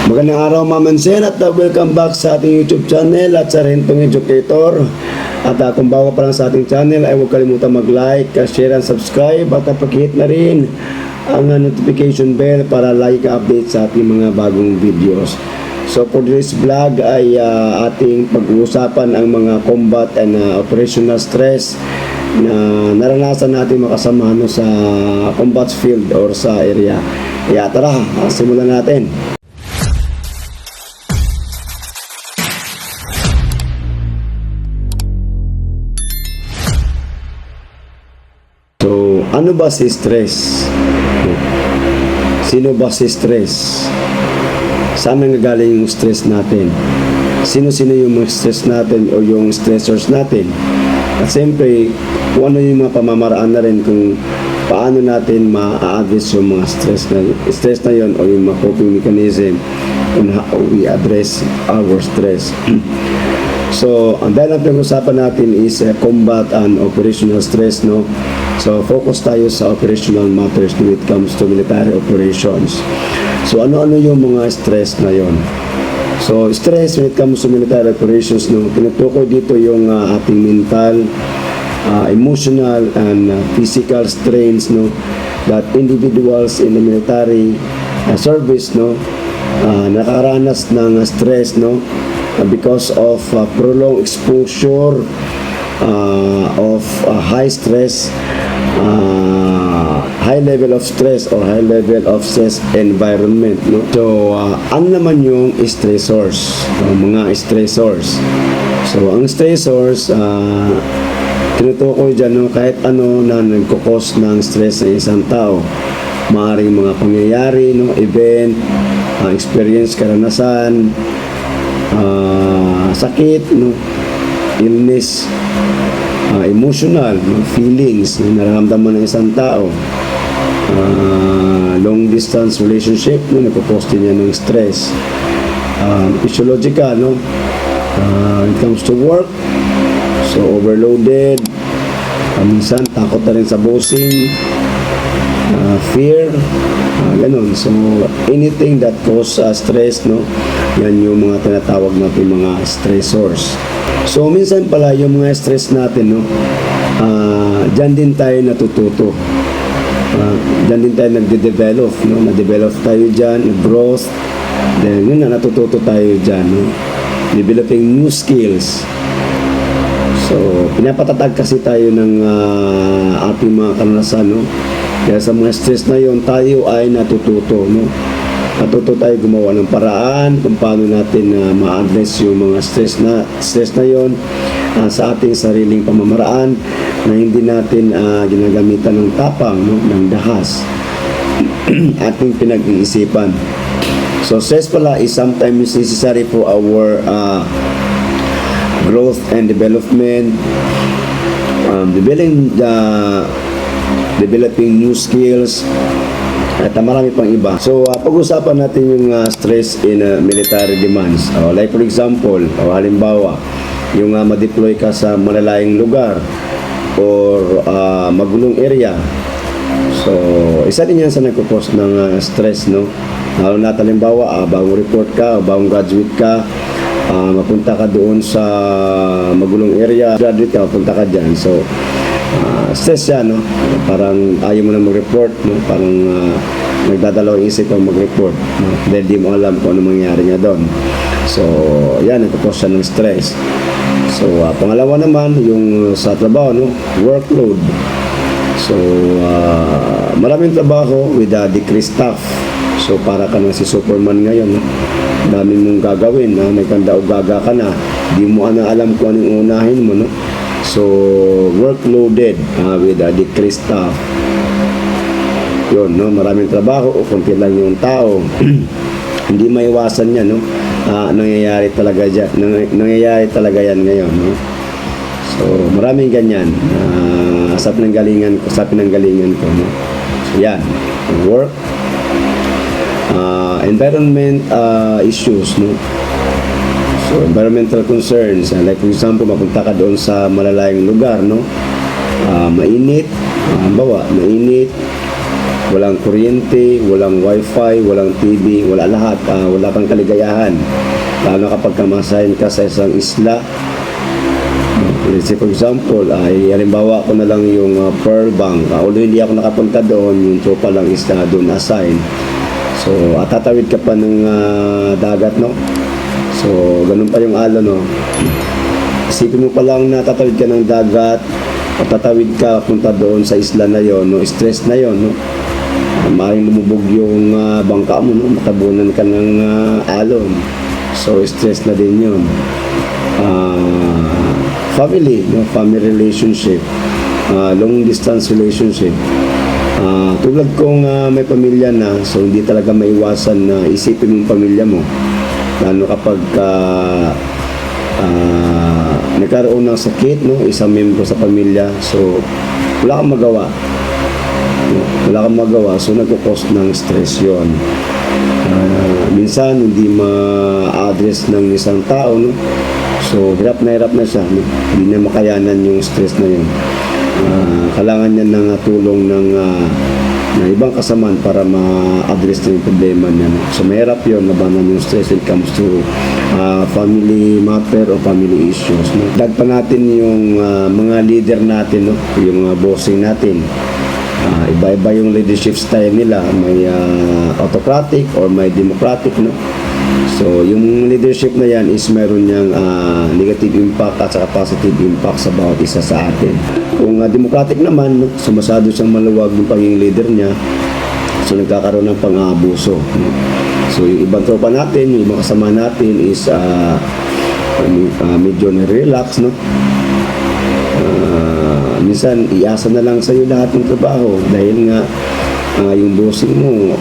Magandang araw, Ma'am and Sen, at welcome back sa ating YouTube channel at sa Rentong Educator. At kung bago pa lang sa ating channel ay huwag kalimutan mag-like, share and subscribe at pakihit na rin ang notification bell para lagi ka update sa ating mga bagong videos. So for this vlog ay ating pag-uusapan ang mga combat and operational stress na naranasan natin makasama sa combat field or sa area. Kaya tara, simulan natin. So, ano ba si stress? Sino ba si stress? Saan nanggagaling yung stress natin? Sino-sino yung mga stress natin o yung stressors natin? At siyempre, kung ano yung mga pamamaraan na rin kung paano natin ma-address yung mga stress na yun o yung mga coping mechanism on how we address our stress. So, ang dahil ang pinag-usapan natin is combat and operational stress, no? So, focus tayo sa operational matters when it comes to military operations. So, ano-ano yung mga stress na yon? So, stress when it comes to military operations, no? Tinutukoy dito yung ating mental, emotional, and physical strains, no? That individuals in the military service, no? Nakaranas ng stress, no? Because of prolonged exposure of high stress, high level of stress or high level of stress environment, no? So ano naman yung stressors, mga stressors? So ang stressors, tinutukoy dyan, no? Kahit ano na nagkukos ng stress sa isang tao, maaaring mga pangyayari, no? Event, experience, karanasan, sakit, no? Illness, emotional, no? Feelings na nararamdaman ng isang tao, long distance relationship, no? Nagpo-cause din yan ng stress, physiological, no? When it comes to work, so overloaded, minsan takot na rin sa bossing, fear, ganun. So anything that cause stress, no? Yan yung mga tinatawag natin mga stressors. So minsan pala yung mga stress natin, no? Diyan din tayo natututo. Diyan din tayo nagde-develop, no? Na-develop tayo diyan, growth. Then yun na, natututo tayo diyan, no? Developing new skills. So pinapatatag kasi tayo ng ating mga karanasan, no? Kaya sa mga stress na yon tayo ay natututo, no? Natuto tayo gumawa ng paraan kung paano natin ma-address yung mga stress na yon sa ating sariling pamamaraan na hindi natin ginagamitan ng tapang, no? Ng dahas ating pinag-iisipan. So stress pala is sometimes necessary for our growth and development, developing new skills, at marami pang iba. So, pag-usapan natin yung stress in military demands. Like for example, halimbawa, yung ma-deploy ka sa malalayang lugar or magulong area. So, isa din yan sa nagpo-cause ng stress, no? Lalo na halimbawa, bagong report ka, bagong graduate ka, mapunta ka doon sa magulong area, graduate ka, mapunta ka dyan. So, stress yan, no? Parang ayaw mo na mag-report, no? Parang nagdadalawang isip ang mag-report, no? Dahil di mo alam kung ano mangyari nga doon. So, yan, nagkakos siya ng stress. So, pangalawa naman, yung sa trabaho, no? Workload. So, maraming trabaho with decreased staff. So, para ka na si Superman ngayon, no? Dami mong gagawin, no? Nagkandaog gaga ka na. Di mo na alam kung anong unahin mo, no? So, workloaded with decreased staff. Yun, no? Maraming trabaho o kunti lang yung tao. Hindi maiwasan yan, no? Nangyayari talaga yan ngayon, no? So, maraming ganyan. Sa pinanggalingan ko, no? So, yan. Work, environment issues, no? So, environmental concerns, like for example, mapunta ka doon sa malalayang lugar, no? Mainit, mainit, walang kuryente, walang wifi, walang TV, wala lahat, wala kang kaligayahan. Lalo kapag kamasahin ka sa isang isla. Let's say for example, halimbawa ko na lang yung Pearl Bank. Although hindi ako nakapunta doon, yung tropa lang is na doon assign. So, tatawid ka pa ng dagat, no? So, ganun pa yung alon, no? Isipin mo pa lang na tatawid ka ng dagat, o tatawid ka punta doon sa isla na yon, no? Stress na yon, no? Maaaring lumubog yung bangka mo, no? Matabunan ka ng alon. So, stress na din yun. Family, no? Family relationship, long distance relationship. Tulad kong may pamilya na, so hindi talaga maiwasan na isipin mong pamilya mo. Lalo kapag nagkaroon ng sakit, no? Isang membro sa pamilya, so wala kang magawa. Wala kang magawa, so nagkukos ng stress yon. Minsan hindi ma-address ng isang tao, no? So hirap na siya, no? Hindi niya makayanan yung stress na yun. Kailangan niya ng tulong ng ibang kasamaan para ma-address na yung problema niya, no? So mahirap yun, labanan yung stress when it comes to family matter o family issues, no? Dagpa natin yung mga leader natin, no? Yung bossing natin. Iba-iba yung leadership style nila. May autocratic or may democratic, no? So, yung leadership na yan is meron niyang negative impact at saka positive impact sa bawat isa sa atin. Kung democratic naman, no? So masyado siyang maluwag yung pagiging leader niya. So, nagkakaroon ng pang-aabuso, no? So, yung ibang tropa natin, yung ibang kasama natin is medyo na-relax, no? Minsan iasa na lang sa iyo lahat ng trabaho dahil nga yung bossing mo,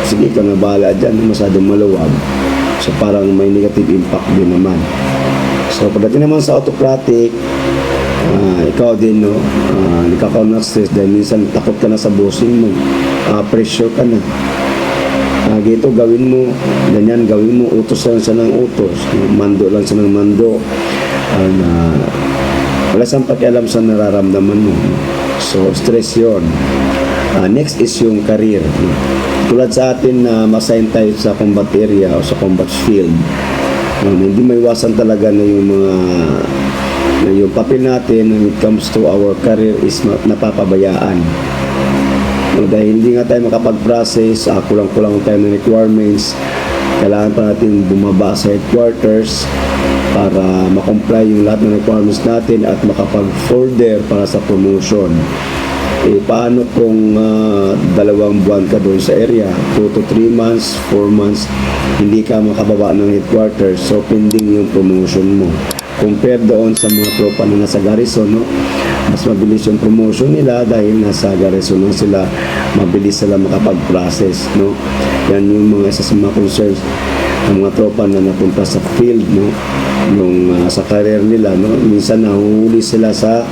sige ka na bahala dyan, masyadong maluwag, so parang may negative impact din naman. So pagdating naman sa autocratic, ikaw din, no, nagkakaroon ng stress dahil minsan takot ka na sa bossing mo, pressure ka na, gito gawin mo, ganyan gawin mo, utos lang siya ng utos, mando lang siya ng mando, wala siyang pakialam sa nararamdaman mo. So, stress yun. Next is yung career. Tulad sa atin na ma-assign tayo sa combat area o sa combat field. Hindi maiwasan talaga na yung papel natin when it comes to our career is napapabayaan. Dahil hindi nga tayo makapag-process, kulang-kulang tayo ng requirements, kailangan pa natin bumaba sa headquarters para makomply yung lahat ng requirements natin at makapag-further para sa promotion. Paano kung 2 buwan ka doon sa area, 2 to 3 months, 4 months, hindi ka makababa ng headquarters, so pending yung promotion mo. Compare doon sa mga tropa na nasa garrison, no? Mas mabilis yung promotion nila dahil nasa garrison na sila, mabilis sila makapag-process, no? Yan yung mga isa sa mga concerns ng mga tropa na napunta sa field, no? Yung sa career nila, no? Minsan nahuhuli sila sa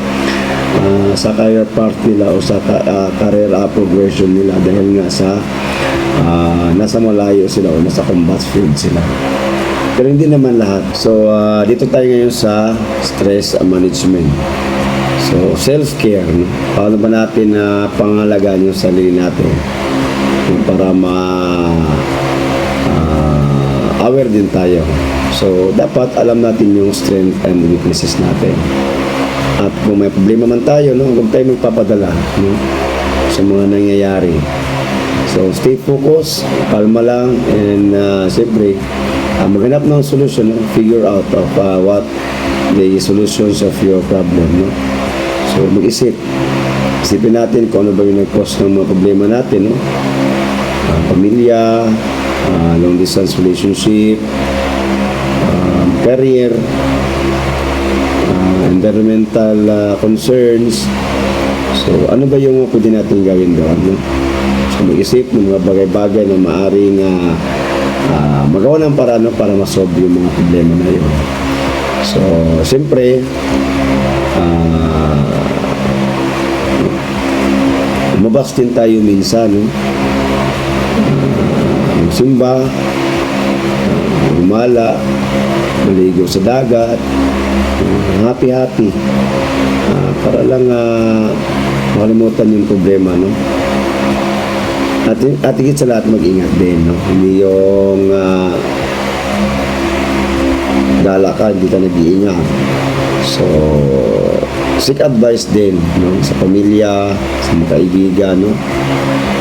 career path nila o sa career progression nila dahil nga sa nasa malayo sila o nasa combat field sila. Pero hindi naman lahat. So, dito tayo ngayon sa stress management. So, self-care, no? Paano ba natin pangalagaan yung sarili natin para aware din tayo. So, dapat alam natin yung strength and weaknesses natin. At kung may problema man tayo, no, huwag tayo magpapadala, no, sa mga nangyayari. So, stay focused, kalma lang, and siyempre, maghanap ng solution, no? Figure out of what the solutions of your problem, no? So, mag-isip. Isipin natin kung ano ba yung nag-cause ng mga problema natin, no? Pamilya, long distance relationship, career, environmental concerns. So, ano ba yung pwede natin gawin doon, no? So, mag-isip ng mga bagay-bagay na maaaring magawa ng paraan para ma-solve yung mga problema na yun. So, siyempre, lumabas din tayo minsan, no? Simba, umala, maligo sa dagat, happy-happy, para lang makalimutan yung problema, no? At higit sa lahat, mag-ingat din, no? Hindi yung gala ka, hindi ka nag-iingat. So, seek advice din, no? Sa pamilya, sa mga kaibigan, no?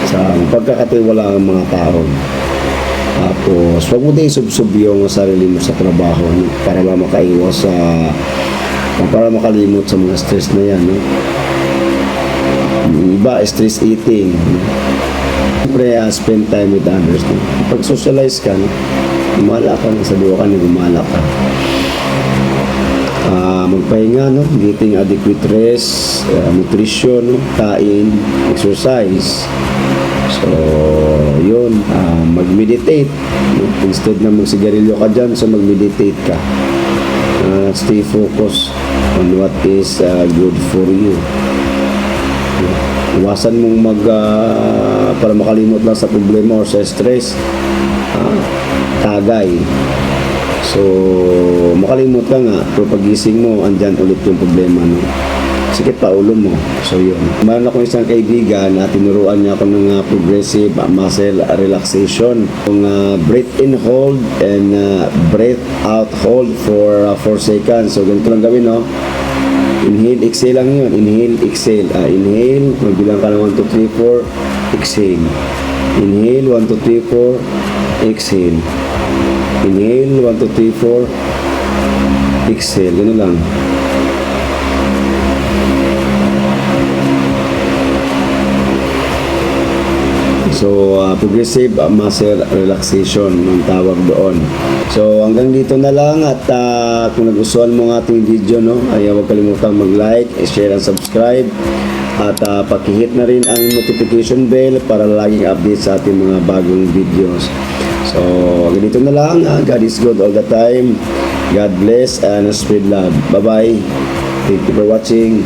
Sa pagkakatiwala ng mga tao. Tapos, huwag mo din sub-sub yung sarili mo sa trabaho, no? Para lang makaiwas sa para makalimot sa mga stress na yan, no? Yung iba, stress eating, no? Siyempre, spend time with others, no? Pag socialize ka, no? Gumala ka na sa duwa ka, gumala ka. Magpahinga, no? Getting adequate rest, nutrition, no? Kain, exercise. So, yun, mag-meditate, no? Instead na magsigarilyo ka dyan, so mag-meditate ka. Stay focused on what is good for you. Iwasan mong para makalimot lang sa problema or sa stress, tagay. So, makalimot ka nga, pero pagising mo, andyan ulit yung problema, no? Sikit pa ulo mo. So, yun. Mayroon akong isang kaibigan na tinuruan niya ako ng progressive muscle relaxation. Yung breath in, hold, and breath out, hold for 4 seconds. So, ganito lang gawin, no? Inhale, exhale lang yun. Inhale, exhale. Inhale, magbilang ka ng 1, 2, 3, 4, exhale. Inhale, 1, 2, 3, 4, exhale. Inhale, 1, 2, 3, 4, exhale. Ganun lang. So, progressive muscle relaxation ang tawag doon. So, hanggang dito na lang at kung nagustuhan mo ang ating video, no, ay huwag kalimutang mag-like, share, and subscribe. At pakihit na rin ang notification bell para laging update sa ating mga bagong videos. So, hanggang dito na lang. God is good all the time. God bless and spread love. Bye-bye. Thank you for watching.